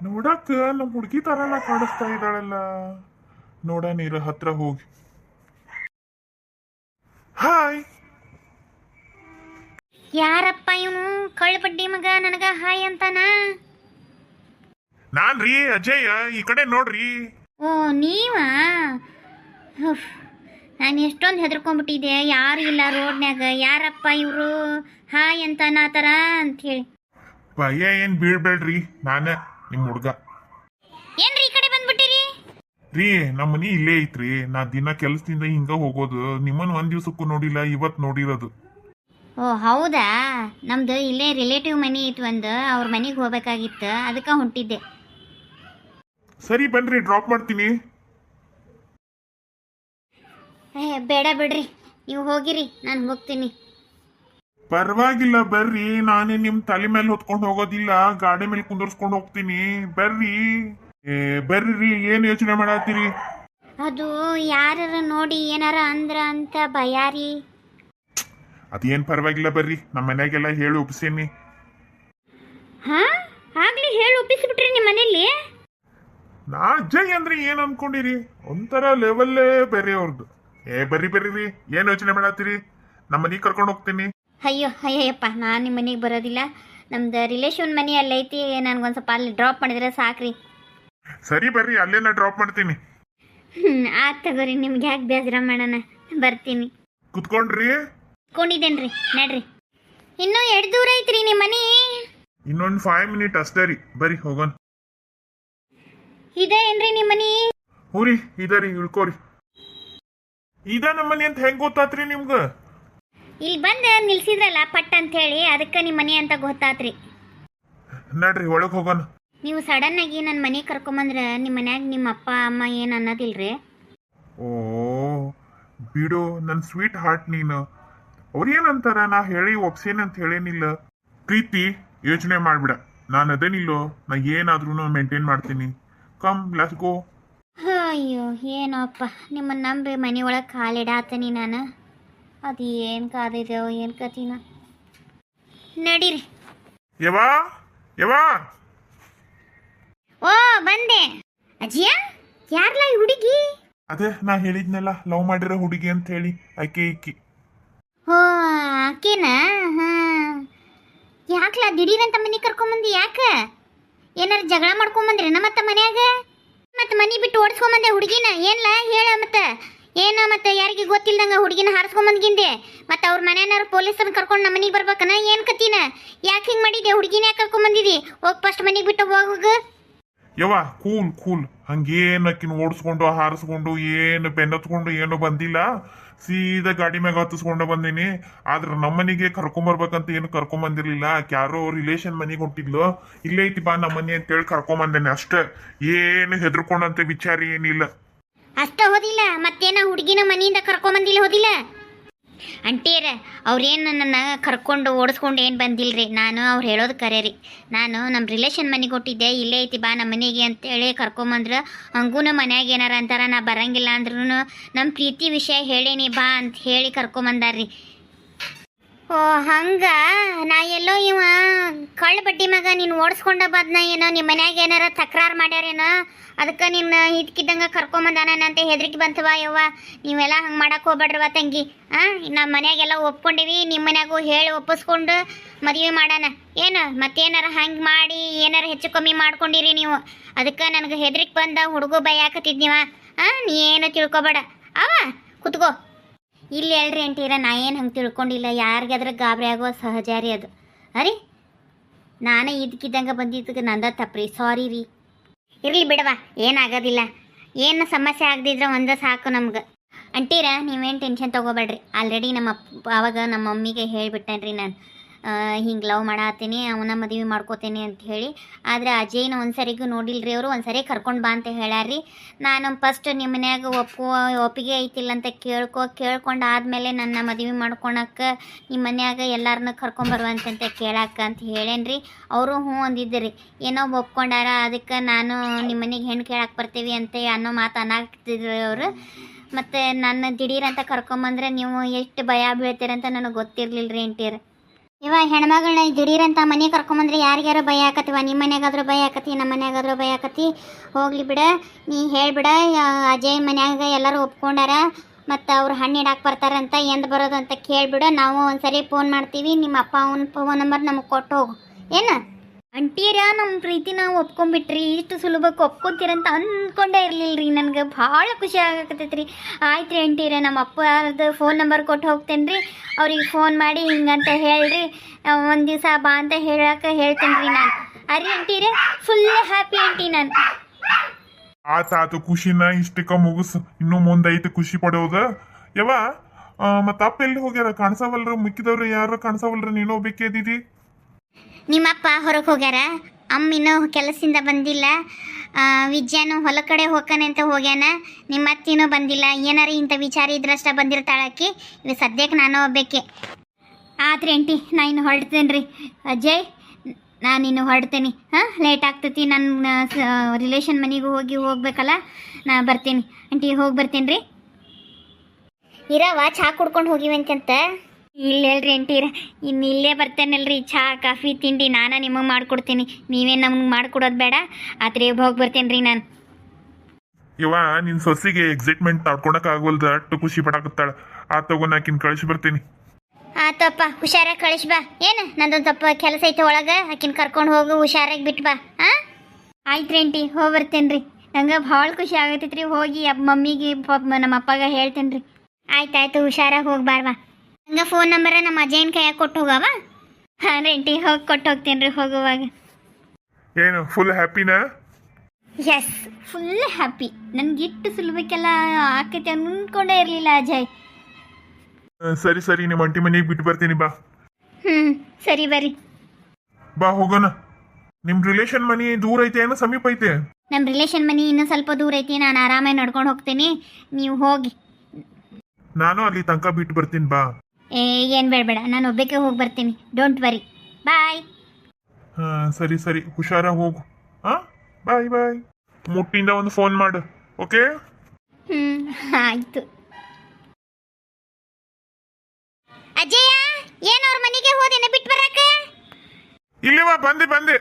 ನೋಡಕ್ಕ ನಮ್ಮ ಹುಡುಗಿ ತರನ ಕಾಣಿಸ್ತಾ ಇದ್ದಾಳಲ್ಲ. ನೋಡ ನೀರ ಹತ್ರ ಹೋಗಿ ಹಾಯ್. ಯಾರಪ್ಪ ಇವನು ಕಳ್ಳ ಮಗ ನನಗ ಹಾಯ್ ಅಂತಾನ? ನಾನ್ರಿ ಅಜಯ್, ಈ ಕಡೆ ನೋಡ್ರಿ. ಓ ನೀವಾ? ನಾನು ಎಷ್ಟೊಂದು ಹೆದರ್ಕೊಂಡ್ಬಿಟ್ಟಿದ್ದೆ, ಯಾರು ಇಲ್ಲ ರೋಡ್ನ್ಯಾಗ. ಯಾರಪ್ಪ ಇವರು ಹಾಯ್ ಅಂತಾನ ಆ ಥರ ಅಂಥೇಳಿ. ಭಯ ಏನ್ ಬೀಳ್ಬೇಡ್ರಿ, ನಾನೇ ನಿಮ್ಮ ಹುಡ್ಗ. ಏನ್ರಿ ಈ ಕಡೆ ಬಂದ್ಬಿಟ್ಟಿರಿ? ರೀ ನಮ್ಮ ಮನಿ ಇಲ್ಲೇ ಐತ್ರಿ. ನಾ ದಿನ ಕೆಲಸದಿಂದ ಹಿಂಗ ಹೋಗೋದು. ನಿಮ್ಮನ್ನ ಒಂದ್ ದಿವ್ಸಕ್ಕೂ ನೋಡಿಲ್ಲ, ಇವತ್ ನೋಡಿರೋದು. ಓ ಹೌದಾ? ನಮ್ದು ಇಲ್ಲೇ ರಿಲೇಟಿವ್ ಮನೆ ಇತ್ತು ಒಂದು, ಅವ್ರ ಮನೆಗೆ ಹೋಗ್ಬೇಕಾಗಿತ್ತು, ಅದಕ್ಕೆ ಹೊಂಟಿದ್ದೆ. ಸರಿ ಬನ್ರಿ, ಡ್ರಾಪ್ ಮಾಡ್ತೀನಿ. ಬೇಡ ಬಿಡ್ರಿ, ನೀವು ಹೋಗಿರಿ, ನಾನು ಹೋಗ್ತೀನಿ. ಪರವಾಗಿಲ್ಲ ಬರ್ರಿ, ನಾನೇ ನಿಮ್ ತಲೆ ಮೇಲೆ ಹೊತ್ಕೊಂಡು ಹೋಗೋದಿಲ್ಲ, ಗಾಡಿ ಮೇಲೆ ಕುಂದರ್ಸ್ಕೊಂಡು ಹೋಗ್ತೀನಿ. ಬರ್ರಿ. ಬರ್ರಿ, ಏನ್ ಯೋಚನೆ ಮಾಡತ್ತೀರಿ? ಅದು ಯಾರ ನೋಡಿ ಏನಾರ ಅಂದ್ರ ಅಂತ ಭಯ ರೀ. ಅದೇನ್ ಪರವಾಗಿಲ್ಲ ಬರ್ರಿ, ನಮ್ಮ ಮನ್ಯಾಗೆಲ್ಲ ಹೇಳಿ ಒಪ್ಸೇನಿ. ಹಾ ಆಗ್ಲಿ ಹೇಳಿ ಒಪ್ಪಿಸ್ಬಿಟ್ರಿ ನಿಮ್ಮ ಮನೇಲಿ? ನಾ ಅಜ್ಜಯ್ ಅಂದ್ರೆ ಏನ್ ಅನ್ಕೊಂಡಿರಿ? ಒಂಥರ ಲೆವೆಲ್ಲೇ ಬೇರೆ ಅವ್ರದ್ದು. ಬರ್ರಿ ಬರ್ರಿ, ಏನ್ ಯೋಚನೆ ಮಾಡತ್ತೀರಿ? ನಮ್ಮ ಮನೆಗೆ ಕರ್ಕೊಂಡು ಹೋಗ್ತೀನಿ. ಅಯ್ಯೋ ಅಯ್ಯಪ್ಪ, ನಾನು ನಿಮ್ಮ ಮನೆಗೆ ಬರೋದಿಲ್ಲ. ನಮ್ದು ರಿಲೇಷನ್ ಮನೆ ಅಲ್ಲೈತಿ, ನನ್ಗೊಂದು ಸ್ವಲ್ಪ ಅಲ್ಲಿ ಡ್ರಾಪ್ ಮಾಡಿದ್ರೆ ಸಾಕ್ರಿ. ಸರಿ ಬರ್ರಿ, ಅಲ್ಲೇ ನಾ ಡ್ರಾಪ್ ಮಾಡ್ತೀನಿ. ಆತ್ ತಗೋರಿ, ನಿಮ್ಗೆ ಯಾಕೆ ಬೇಸರ ಮಾಡೋಣ, ಬರ್ತೀನಿ. ಕುತ್ಕೊಂಡ್ರಿ? ಕುತ್ಕೊಂಡಿದ್ದೇನ್ರಿ, ನಡ್ರಿ. ಇನ್ನೂ ಎಷ್ಟು ದೂರ ಐತ್ರಿ ನಿಮ್ಮ ಮನೆ? ಇನ್ನೊಂದು 5 ಮಿನಿಟ್ ಅಷ್ಟೇ ರೀ, ಬರ್ರಿ ಹೋಗೋಣ. ಇದೆ ಏನ್ರಿ ನಿಮ್ಮ ಮನೆ? ಹೂರಿ ಇದರಿ, ಇಳ್ಕೋರಿ. ಇದ ನಮ್ಮ ಮನೆ ಅಂತ ಹೆಂಗ್ ಗೊತ್ತಾತ್ರಿ ನಿಮ್ಗ? ಇಲ್ಲಿ ಬಂದು ನಿಲ್ಸಿದ್ರಲ್ಲ ಪಟ್ ಅಂತ ಹೇಳಿ, ಅದಕ್ಕೆ ನಿಮ್ಮ ಮನೆ ಅಂತ ಗೊತ್ತಾತ್ರಿ. ನಡ್ರಿ ಒಳಗೆ ಹೋಗೋಣ. ನೀವು ಸಡನ್ ಆಗಿ ನನ್ನ ಮನೆಗೆ ಕರ್ಕೊಂಬಂದ್ರೆ ನಿಮ್ಮ ಮನ್ಯಾಗ ನಿಮ್ಮ ಅಪ್ಪ ಅಮ್ಮ ಏನು ಅನ್ನೋದಿಲ್ರಿ? ಓ ಬಿಡು, ನನ್ನ ಸ್ವೀಟ್ ಹಾರ್ಟ್ ನೀನು. ಅವ್ರೇನಂತಾರ, ನಾ ಹೇಳಿ ಒಪ್ಸೇನಂತ ಹೇಳೇನಿಲ್ಲ. ಪ್ರೀತಿ, ಯೋಚನೆ ಮಾಡ್ಬಿಡ, ನಾನು ಅದೇನಿಲ್ಲೋ, ನಾ ಏನಾದ್ರೂ ಮೇಂಟೈನ್ ಮಾಡ್ತೀನಿ. Come let's go. ಅಯ್ಯೋ ಏನೋಪ್ಪ, ನಿಮ್ಮನ್ನ ನಂಬಿ ಮನೆ ಒಳಗೆ ಕಾಲಿಡಾತನಿ ನಾನು. ಅದು ಏನು ಕಾದಿದೆಯೋ ಏನು ಕತಿನ. ನಡೀರಿ. ಯವಾ ಯವಾ. ಓ ಬಂದೆ. ಅಜ್ಜಿಯ, ಯಾರ್ಲ ಈ ಹುಡುಗಿ? ಅದೇ ನಾ ಹೇಳಿದ್ನಲ್ಲ, ಲವ್ ಮಾಡಿರೋ ಹುಡುಗಿ ಅಂತ ಹೇಳಿ, ಆಕೆ ಈಕಿ. ಓ ಆಕೆನಾ? ಹಾಂ. ಯಾಕ್ಲ ದಿಢೀರಂತ ಮನೆ ಕರ್ಕೊಂಬಂದಿ? ಯಾಕೆ ಏನಾರು ಜಗಳ ಮಾಡ್ಕೊಂಬಂದ್ರೇನ ಮತ್ತೆ ಮನ್ಯಾಗ? ಮತ್ತೆ ಮನೆ ಬಿಟ್ಟು ಓಡಿಸ್ಕೊಂಬಂದೆ ಹುಡುಗಿನ? ಏನ್ಲ ಹೇಳ ಮತ್ತೆ. ಏನು ಮತ್ತೆ ಯಾರಿಗೆ ಗೊತ್ತಿಲ್ದಂಗ ಹುಡುಗಿನ ಹಾರಿಸ್ಕೊಂಬಂದ್ಗಿಂದೆ ಮತ್ತೆ ಅವ್ರ ಮನೆಯವ್ರು ಪೊಲೀಸರನ್ನ ಕರ್ಕೊಂಡು ನಮ್ಮ ಮನೆಗೆ ಬರ್ಬೇಕನ? ಏನು ಕತಿನ? ಯಾಕೆ ಹಿಂಗೆ ಮಾಡಿದ್ದೆ? ಹುಡುಗಿನ ಯಾಕೆ ಕರ್ಕೊಂಬಂದಿದ್ದಿ? ಹೋಗಿ ಫಸ್ಟ್ ಮನೆಗೆ ಬಿಟ್ಟು ಹೋಗ. ಯವಾ ಕೂಲ್ ಕೂಲ್, ಹಂಗೇನು ಅಕ್ಕಿನ ಓಡಿಸ್ಕೊಂಡು ಹಾರಿಸ್ಕೊಂಡು ಏನು ಬೆನ್ನತ್ಕೊಂಡು ಏನು ಬಂದಿಲ್ಲ. ಸೀದಾ ಗಾಡಿ ಮ್ಯಾಗ ಹತ್ತಿಸ್ಕೊಂಡು ಬಂದೀನಿ. ಆದ್ರೆ ನಮ್ಮನಿಗೆ ಕರ್ಕೊಂಬರ್ಬೇಕಂತ ಏನು ಕರ್ಕೊಂಬಂದಿರ್ಲಿಲ್ಲ. ಯಾರೋ ರಿಲೇಷನ್ ಮನೆಗೆ ಹೊಂಟಿದ್ಲು, ಇಲ್ಲೇ ಐತಿ ಬಾ ನಮ್ಮ ಮನೆ ಅಂತೇಳಿ ಕರ್ಕೊಂಬಂದೇನೆ ಅಷ್ಟೇ. ಏನು ಹೆದರ್ಕೊಂಡಂತೆ ವಿಚಾರ ಏನಿಲ್ಲ. ಅಷ್ಟ ಹೋದಿಲ್ಲ ಮತ್ತೇನ? ಹುಡುಗಿನ ಮನೆಯಿಂದ ಕರ್ಕೊಂಬಂದಿಲ್ಲ ಹೋದಿಲ್ಲ? ಅಂಟೀರ ಅವ್ರೇನು ನನ್ನ ಕರ್ಕೊಂಡು ಓಡಿಸ್ಕೊಂಡು ಏನು ಬಂದಿಲ್ರಿ. ನಾನು ಅವ್ರು ಹೇಳೋದು ಕರೆ ರೀ. ನಾನು ನಮ್ಮ ರಿಲೇಷನ್ ಮನೆಗೆ ಕೊಟ್ಟಿದ್ದೆ, ಇಲ್ಲೇ ಐತಿ ಬಾ ನಮ್ಮ ಮನೆಗೆ ಅಂತೇಳಿ ಕರ್ಕೊಂಬಂದ್ರೆ, ಹಂಗೂ ಮನ್ಯಾಗ ಏನಾರ ಅಂತಾರ, ನಾ ಬರಂಗಿಲ್ಲ ಅಂದ್ರೂ ನಮ್ಮ ಪ್ರೀತಿ ವಿಷಯ ಹೇಳೇನಿ ಬಾ ಅಂತ ಹೇಳಿ ಕರ್ಕೊಂಬಂದಾರ್ರಿ. ಓ ಹಂಗ? ನಾ ಎಲ್ಲೋ ಇವ ಕಳ್ಳ ಬಡ್ಡಿ ಮಗ ನೀನು ಓಡಿಸ್ಕೊಂಡ ಬಾದ್ನ ಏನೋ ನಿಮ್ಮ ಮನ್ಯಾಗ ಏನಾರ ತಕರಾರು ಮಾಡ್ಯಾರೇನೋ, ಅದಕ್ಕೆ ನಿನ್ನ ಇದ್ಕಿದ್ದಂಗೆ ಕರ್ಕೊಂಬಂದಾನಂತೆ ಹೆದರಿಕೆ ಬಂತವ. ಯವ್ವ ನೀವೆಲ್ಲ ಹಂಗೆ ಮಾಡಕ್ಕೆ ಹೋಗ್ಬೇಡ್ರವ ತಂಗಿ. ನಮ್ಮ ಮನ್ಯಾಗೆಲ್ಲ ಒಪ್ಕೊಂಡಿವಿ, ನಿಮ್ಮ ಮನ್ಯಾಗೂ ಹೇಳಿ ಒಪ್ಪಿಸ್ಕೊಂಡು ಮದುವೆ ಮಾಡೋಣ. ಏನು ಮತ್ತೇನಾರ ಹಂಗೆ ಮಾಡಿ ಏನಾರ ಹೆಚ್ಚು ಕಮ್ಮಿ ಮಾಡ್ಕೊಂಡಿರಿ ನೀವು, ಅದಕ್ಕೆ ನನಗೆ ಹೆದರಿಕೆ ಬಂದ ಹುಡುಗ ಬೈಯಾಕತ್ತಿದ್ನಿವ. ನೀ ಏನು ತಿಳ್ಕೊಬೇಡ. ಅವ ಕುತ್ಕೋ ಇಲ್ಲಿ. ಹೇಳ್ರಿ ಅಂಟೀರ, ನಾ ಏನು ಹಂಗೆ ತಿಳ್ಕೊಂಡಿಲ್ಲ. ಯಾರಿಗಾದ್ರೆ ಗಾಬರಿ ಆಗೋ ಸಹಜ ರೀ ಅದು. ಅರಿ ನಾನೇ ಇದಕ್ಕಿದ್ದಂಗೆ ಬಂದಿದ್ದಕ್ಕೆ ನಂದ ತಪ್ಪ್ರಿ, ಸಾರಿ ರೀ. ಇರಲಿ ಬಿಡವ, ಏನಾಗೋದಿಲ್ಲ. ಏನು ಸಮಸ್ಯೆ ಆಗದಿದ್ರೆ ಒಂದೇ ಸಾಕು ನಮ್ಗೆ. ಅಂಟೀರ ನೀವೇನು ಟೆನ್ಷನ್ ತೊಗೋಬೇಡ್ರಿ. ಆಲ್ರೆಡಿ ನಮ್ಮ ಅವಾಗ ನಮ್ಮ ಮಮ್ಮಿಗೆ ಹೇಳಿಬಿಟ್ಟೇನ್ರಿ ನಾನು, ಹಿಂಗೆ ಲವ್ ಮಾಡತ್ತೀನಿ, ಅವನ ಮದುವೆ ಮಾಡ್ಕೋತೇನೆ ಅಂತ ಹೇಳಿ. ಆದರೆ ಅಜಯ್ನ ಒಂದು ಸರಿಗೂ ನೋಡಿಲ್ರಿ ಅವರು. ಒಂದು ಸರಿ ಕರ್ಕೊಂಡು ಬಾ ಅಂತ ಹೇಳ್ಯಾರ್ರಿ. ನಾನು ಫಸ್ಟ್ ನಿಮ್ಮ ಮನ್ಯಾಗ ಒಪ್ಪಿಗೆ ಐತಿಲ್ಲ ಅಂತ ಕೇಳ್ಕೊಂಡು ಆದಮೇಲೆ ನನ್ನ ಮದುವೆ ಮಾಡ್ಕೊಳಕ್ಕೆ ನಿಮ್ಮ ಮನ್ಯಾಗ ಎಲ್ಲರನ್ನ ಕರ್ಕೊಂಬರುವಂತಂತೆ ಕೇಳಾಕ ಅಂತ ಹೇಳೇನ್ರಿ. ಅವರು ಹ್ಞೂ ಅಂದಿದ್ದರು. ಏನೋ ಒಪ್ಕೊಂಡಾರ, ಅದಕ್ಕೆ ನಾನು ನಿಮ್ಮ ಮನೆಗೆ ಹೆಣ್ಣು ಕೇಳಕ್ಕೆ ಬರ್ತೀವಿ ಅಂತ ಅನ್ನೋ ಮಾತು ಅನ್ನಾಗ್ತಿದ್ರು ಅವರು. ಮತ್ತು ನನ್ನ ದಿಢೀರಂತ ಕರ್ಕೊಂಬಂದ್ರೆ ನೀವು ಎಷ್ಟು ಭಯ ಬೀಳ್ತೀರಂತ ನನಗೆ ಗೊತ್ತಿರಲಿಲ್ಲ ರೀ ಅಂಟೀರ. ಇವಾಗ ಹೆಣ್ಮಗಳನ್ನ ದಿಢೀರಂತ ಮನೆ ಕರ್ಕೊಂಬಂದ್ರೆ ಯಾರಿಗಾರ ಭಯ ಆಕತಿವ. ನಿಮ್ಮ ಮನ್ಯಾಗಾದ್ರೂ ಭಯ ಆಕತಿ, ನಮ್ಮ ಮನ್ಯಾಗಾದ್ರೂ ಭಯ ಆಕತಿ. ಹೋಗ್ಲಿ ಬಿಡ, ನೀ ಹೇಳ್ಬಿಡ. ಅಜಯ್ ಮನ್ಯಾಗ ಎಲ್ಲರೂ ಒಪ್ಕೊಂಡಾರ, ಮತ್ತು ಅವ್ರು ಹಣ್ಣು ಇಡಾಕೆ ಬರ್ತಾರಂತ. ಎಂದು ಬರೋದು ಅಂತ ಕೇಳಿಬಿಡು. ನಾವು ಒಂದ್ಸರಿ ಫೋನ್ ಮಾಡ್ತೀವಿ. ನಿಮ್ಮ ಅಪ್ಪ ಅವನ ಫೋನ್ ನಂಬರ್ ನಮಗೆ ಕೊಟ್ಟು ಹೋಗು. ಏನು ಅಂಟೀರ, ನಮ್ಮ ಪ್ರೀತಿನ ಒಪ್ಕೊಂಬಿಟ್ರಿ. ಇಷ್ಟು ಸುಲಭಕ್ಕೆ ಒಪ್ಕೊತೀರಂತ ಅಂದ್ಕೊಂಡೇ ಇರಲಿಲ್ಲ ರೀ. ನನಗೆ ಭಾಳ ಖುಷಿ ಆಗಕತ್ತೈತೆ ರೀ. ಆಯ್ತು ರೀ ಅಂಟೀರ, ನಮ್ಮ ಅಪ್ಪದ ಫೋನ್ ನಂಬರ್ ಕೊಟ್ಟು ಹೋಗ್ತೇನೆ ರೀ. ಅವ್ರಿಗೆ ಫೋನ್ ಮಾಡಿ ಹಿಂಗಂತ ಹೇಳ್ರಿ, ಒಂದು ದಿವಸ ಬಾ ಅಂತ ಹೇಳ್ತೇನೆ ರೀ ನಾನು. ಅರಿ ಅಂಟೀರ, ಫುಲ್ ಹ್ಯಾಪಿ ಅಂಟಿ ನಾನು. ಆತು ಖುಷಿನ ಇಷ್ಟಕ್ಕ ಮುಗಿಸ್. ಇನ್ನು ಮುಂದೈತೆ ಖುಷಿ ಪಡೋದ. ಯವ ಮತ್ತ ಅಪ್ಪ ಎಲ್ಲಿ ಹೋಗ್ಯಾರ? ಕಾಣಿಸವಲ್ರ, ಮಿಕ್ಕಿದವ್ರು ಯಾರು ಕಾಣಿಸವಲ್ರ, ನೀನು ಒಬ್ಬಕ್ಕೆ ಇದ್ದೀರಿ. ನಿಮ್ಮಪ್ಪ ಹೊರಗೆ ಹೋಗ್ಯಾರ, ಅಮ್ಮ ಇನ್ನೂ ಕೆಲಸದಿಂದ ಬಂದಿಲ್ಲ. ವಿದ್ಯಾನು ಹೊಲ ಕಡೆ ಹೋಗ್ತಾನೆ ಅಂತ ಹೋಗ್ಯಾನ. ನಿಮ್ಮ ಅತ್ತಿನೂ ಬಂದಿಲ್ಲ. ಏನಾರ ಇಂಥ ವಿಚಾರ ಇದ್ರಷ್ಟ ಬಂದಿರ್ತಾಳಕ್ಕಿ. ಇವು ಸದ್ಯಕ್ಕೆ ನಾನು ಒಬ್ಬಕ್ಕೆ. ಆತ್ರಿ ಆಂಟಿ, ನಾ ಇನ್ನು ಹೊರಡ್ತೇನೆ ರೀ. ಅಜಯ್, ನಾನು ಇನ್ನು ಹೊರಡ್ತೇನೆ. ಹಾಂ, ಲೇಟ್ ಆಗ್ತೈತಿ. ನನ್ನ ರಿಲೇಷನ್ ಮನೆಗೂ ಹೋಗ್ಬೇಕಲ್ಲ. ನಾ ಬರ್ತೀನಿ ಆಂಟಿ, ಹೋಗಿ ಬರ್ತೀನಿ ರೀ. ಇರವ, ಚಹಾ ಕುಡ್ಕೊಂಡು ಹೋಗಿವಂತಂತ. ಇಲ್ಲ ಹೇಳ್ರಿ ಅಂಟೀರ, ಇನ್ನು ಇಲ್ಲೇ ಬರ್ತೇನಲ್ರಿ. ಚಹಾ ಕಾಫಿ ತಿಂಡಿ ನಾನು ನಿಮಗೆ ಮಾಡ್ಕೊಡ್ತೀನಿ. ನೀವೇ ನಮ್ಗೆ ಮಾಡ್ಕೊಡೋದು ಬೇಡ. ಆತ್ರಿ ಹೋಗಿ ಬರ್ತೇನೆ ರೀ ನಾನು. ಯವ ನಿನ್ ಸೊಸಿಗೆ ಎಕ್ಸೈಟ್ಮೆಂಟ್ ತಡ್ಕೊಳಕ್ ಆಗವಲ್ದ, ಅಷ್ಟು ಖುಷಿ ಪಡಾಕತ್ತಾಳ. ತಗೋ, ನಾಕಿನ್ ಕಳಿಸಿ ಬರ್ತೀನಿ. ಆತಪ್ಪ, ಹುಷಾರಾಗಿ ಕಳಿಸಿ ಬಾ. ಏನು, ನಂದೊಂದು ಸ್ವಲ್ಪ ಕೆಲಸ ಐತೆ ಒಳಗೆ, ಆಕಿನ ಕರ್ಕೊಂಡು ಹೋಗು. ಹುಷಾರಾಗಿ ಬಿಟ್ಟು ಬಾ. ಹಾಂ, ಆಯ್ತು ರೀ ಆಂಟಿ, ಹೋಗಿ ಬರ್ತೇನೆ ರೀ. ನಂಗೆ ಭಾಳ ಖುಷಿ ಆಗತೈತೆ ರೀ. ಹೋಗಿ ಮಮ್ಮಿಗೆ ನಮ್ಮ ಅಪ್ಪಗೆ ಹೇಳ್ತೇನೆ ರೀ. ಆಯ್ತಾಯ್ತು, ಹುಷಾರಾಗಿ ಹೋಗಿ ಬಾರ್ವಾ. ಹಂಗೆ ಫೋನ್ ನಂಬರ ನಮ್ಮ ಅಜ್ಜಯ್ಯನ ಕೈಯಾಗ ಕೊಟ್ಟು ಹೋಗವ. ಹಾಂ ರೆಂಟಿ, ಹೋಗಿ ಕೊಟ್ಟು ಹೋಗ್ತೇನೆ ರೀ ಹೋಗುವಾಗ. ಏನು ಫುಲ್ ಹ್ಯಾಪಿನಾ? Yes, full happy. ನನಗೆ ಇಟ್ಟು ಸುಲಭಕ್ಕೆಲ್ಲ ಆಕೈತೆ ಅಂದ್ಕೊಂಡೇ ಇರಲಿಲ್ಲ ಅಜಯ್. ಸರಿ ಸರಿ, ನಿಮ್ಮ ಅಂಟಿ ಮನೆಗೆ ಬಿಟ್ಟು ಬರ್ತೀನಿ ಬಾ. ಸರಿ ಬರ್ರಿ. ಬಾ ಹೋಗೋಣ. ನಿಮ್ ರಿಲೇಷನ್ ಮನಿ ದೂರ ಐತೆ ಏನೋ ಸಮೀಪ ಐತೆ? ನಮ್ಮ ರಿಲೇಷನ್ ಮನಿ ಇನ್ನೂ ಸ್ವಲ್ಪ ದೂರ ಐತಿ. ನಾನು ಆರಾಮಾಗಿ ನಡ್ಕೊಂಡು ಹೋಗ್ತೀನಿ, ನೀವು ಹೋಗಿ. ನಾನು ಅಲ್ಲಿ ತನಕ ಬಿಟ್ಟು ಬರ್ತೀನಿ ಬಾ. ಏನು ಬೇಡ, ನಾನು ಒಬ್ಬಕ್ಕೆ ಹೋಗಿ ಬರ್ತೀನಿ. Don't worry. ಬಾಯ್. ಸರಿ ಸರಿ, ಹುಷಾರಾಗಿ ಹೋಗು. ಬಾಯ್ ಬಾಯ್. ಮುಟ್ಟಿಂದ ಒಂದು ಫೋನ್ ಮಾಡು, ಓಕೆ? ಆಯ್ತು. ಅಜಯ, ಏನು ಅವ್ರ ಮನೆಗೆ ಹೋದೇನ ಬಿಟ್ಟು ಬರಾಕ? ಇಲ್ಲಿವಾ, ಬಂದೆ ಬಂದೆ.